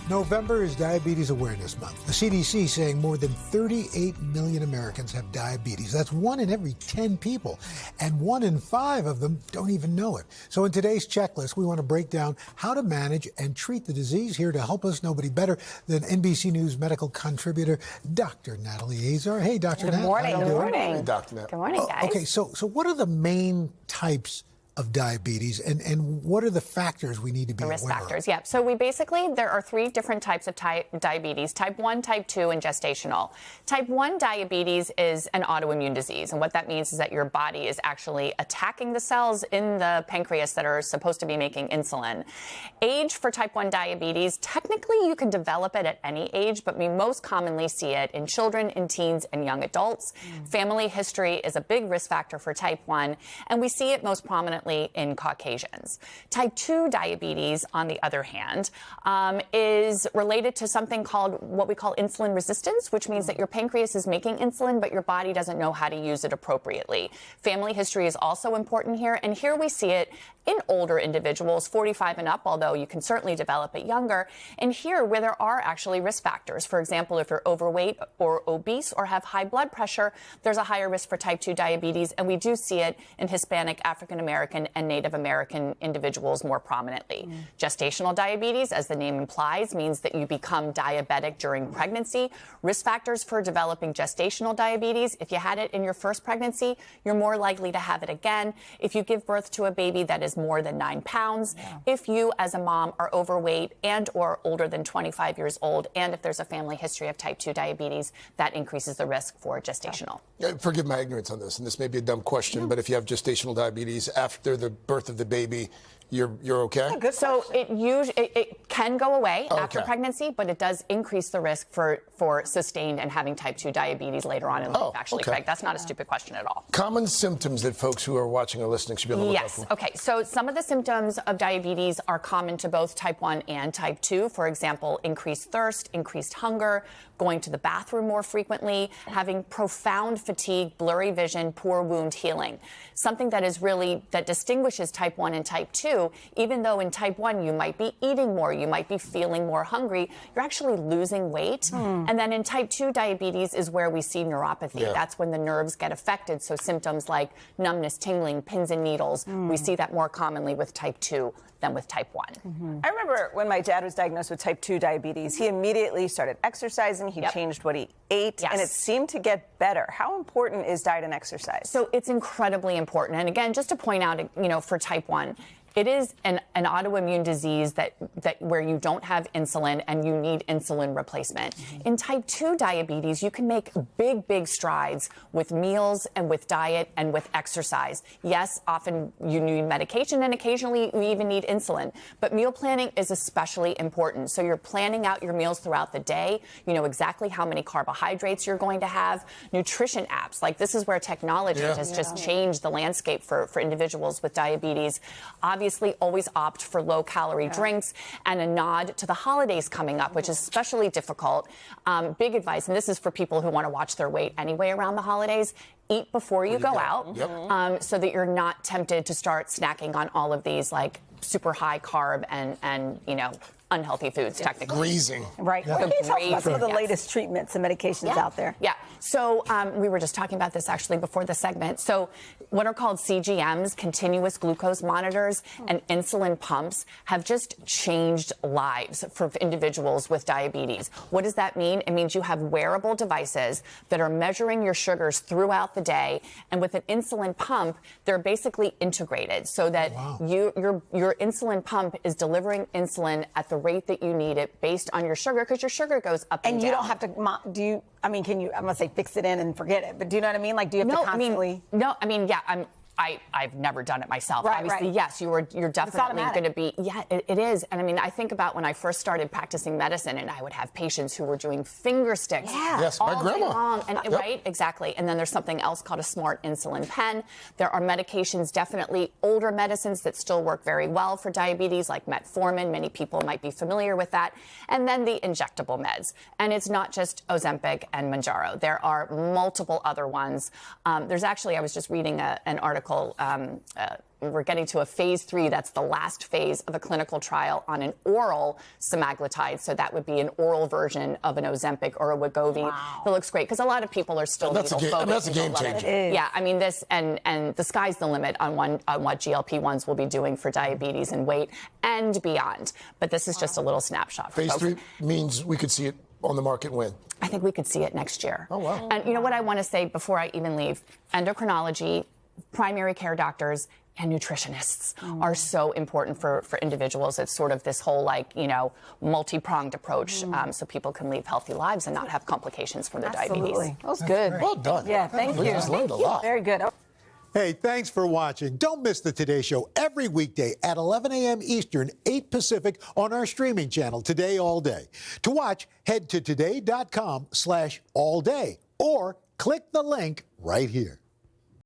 November is Diabetes Awareness Month. The CDC saying more than 38 million Americans have diabetes. That's 1 in every 10 people, and 1 in 5 of them don't even know it. So in today's checklist, we want to break down how to manage and treat the disease. Here to help us, nobody better than NBC News medical contributor, Dr. Natalie Azar. Hey, Dr. Natalie. Good morning. Good morning. Hey, Dr. Nat. Good morning, guys. Okay, so what are the main types of diabetes, and what are the factors we need to be aware of? The risk factors, yeah. So there are 3 different types of diabetes: type 1, type 2, and gestational. Type 1 diabetes is an autoimmune disease, and what that means is that your body is actually attacking the cells in the pancreas that are supposed to be making insulin. Age for type 1 diabetes, technically you can develop it at any age, but we most commonly see it in children, in teens, and young adults. Family history is a big risk factor for type 1, and we see it most prominently in Caucasians. Type 2 diabetes, on the other hand, is related to something called what we call insulin resistance, which means that your pancreas is making insulin, but your body doesn't know how to use it appropriately. Family history is also important here, and here we see it in older individuals, 45 and up, although you can certainly develop it younger. And here, where there are actually risk factors, for example, if you're overweight or obese or have high blood pressure, there's a higher risk for type 2 diabetes, and we do see it in Hispanic, African American, and Native American individuals more prominently. Gestational diabetes, as the name implies, means that you become diabetic during pregnancy. Risk factors for developing gestational diabetes: if you had it in your first pregnancy, you're more likely to have it again. If you give birth to a baby that is more than 9 pounds, if you as a mom are overweight and or older than 25 years old, and if there's a family history of type 2 diabetes, that increases the risk for gestational. Forgive my ignorance on this, and this may be a dumb question, but if you have gestational diabetes after the birth of the baby, you're okay? Good so it can go away after pregnancy, but it does increase the risk for sustained and having type 2 diabetes later on in life, actually, Craig. That's not a stupid question at all. Common symptoms that folks who are watching or listening should be able to look out for. Okay. So some of the symptoms of diabetes are common to both type 1 and type 2. For example, increased thirst, increased hunger, going to the bathroom more frequently, having profound fatigue, blurry vision, poor wound healing. Something that distinguishes type 1 and type 2, even though in type 1 you might be eating more, you might be feeling more hungry, you're actually losing weight. And then in type 2 diabetes is where we see neuropathy. That's when the nerves get affected. So symptoms like numbness, tingling, pins and needles, we see that more commonly with type 2 than with type 1. I remember when my dad was diagnosed with type 2 diabetes, he immediately started exercising, he changed what he ate, and it seemed to get better. How important is diet and exercise? So it's incredibly important. And again, just to point out, for type 1, it is an autoimmune disease that where you don't have insulin and you need insulin replacement. In type 2 diabetes, you can make big strides with meals and with diet and with exercise. Yes, often you need medication and occasionally you even need insulin. But meal planning is especially important. So you're planning out your meals throughout the day. You know exactly how many carbohydrates you're going to have. Nutrition apps, like this is where technology has just changed the landscape for individuals with diabetes. Obviously, always opt for low-calorie drinks, and a nod to the holidays coming up, which is especially difficult. Big advice, and this is for people who want to watch their weight anyway around the holidays: eat before you go out, so that you're not tempted to start snacking on all of these like super high carb and unhealthy foods, technically. Greasing. Right. Can you talk about some of the latest treatments and medications out there? So we were just talking about this actually before the segment. So what are called CGMs, continuous glucose monitors, and insulin pumps have just changed lives for individuals with diabetes. What does that mean? It means you have wearable devices that are measuring your sugars throughout the day, and with an insulin pump, they're basically integrated so that your insulin pump is delivering insulin at the rate that you need it based on your sugar, because your sugar goes up and down. And you don't have to, can you, I'm going to say fix it in and forget it, but do you know what I mean? Like, do you have to constantly? I've never done it myself. Right, Obviously, yes, you're definitely going to be, it is. And I mean, I think about when I first started practicing medicine and I would have patients who were doing finger sticks my grandma. Right, exactly. And then there's something else called a smart insulin pen. There are medications, definitely older medicines that still work very well for diabetes, like metformin. Many people might be familiar with that. And then the injectable meds. And it's not just Ozempic and Mounjaro. There are multiple other ones. There's actually, I was just reading an article we're getting to a phase 3. That's the last phase of a clinical trial on an oral semaglutide. So that would be an oral version of an Ozempic or a Wegovy. Wow. That looks great because a lot of people are still that's a game changer. Yeah, I mean this and the sky's the limit on what GLP-1s will be doing for diabetes and weight and beyond. But this is just a little snapshot. For phase folks. 3 means we could see it on the market when? I think we could see it next year. Oh, wow. And you know what I want to say before I even leave? Endocrinology, primary care doctors, and nutritionists are so important for individuals. It's sort of this whole, like, you know, multi-pronged approach so people can live healthy lives and not have complications from their diabetes. That was good. Well done. Yeah, thank you. We just learned a lot. Very good. Hey, thanks for watching. Don't miss the Today Show every weekday at 11 a.m. Eastern, 8 Pacific on our streaming channel, Today All Day. To watch, head to today.com/allday or click the link right here.